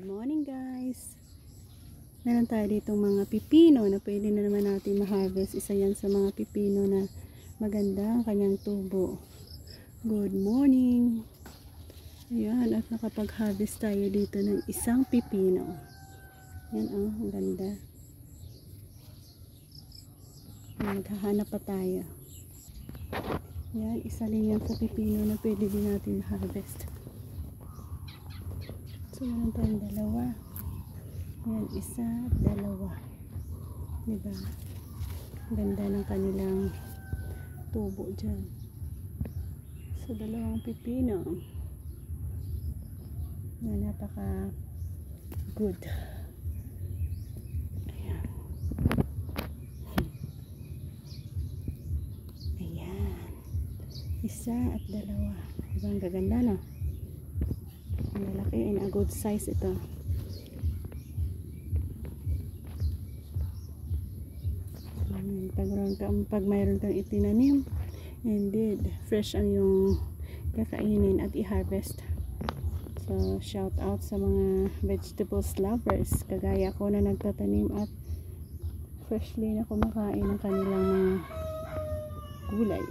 Good morning guys. Meron tayo ditong mga pipino na pwede na naman natin ma-harvest. Isa yan sa mga pipino na maganda ang kanyang tubo. Good morning. Ayan, at nakapag-harvest tayo dito ng isang pipino. Yan oh, ang ganda. Maghahanap pa tayo. Yan, isa lang yan sa pipino na pwede din natin harvest. So, meron tayong dalawa. Yan, isa, dalawa. Diba? Ganda ng kanilang tubo dyan. So, dalawang pipino. Na napaka good. Ayan. Ayan. Isa at dalawa. Diba ang gaganda, no? Ang lalaki, in a good size ito. Pag mayroon kang itinanim, indeed, fresh ang yung kakainin at i-harvest. So, shout out sa mga vegetables lovers, kagaya ko na nagtatanim at freshly na kumakain ng kanilang mga gulay.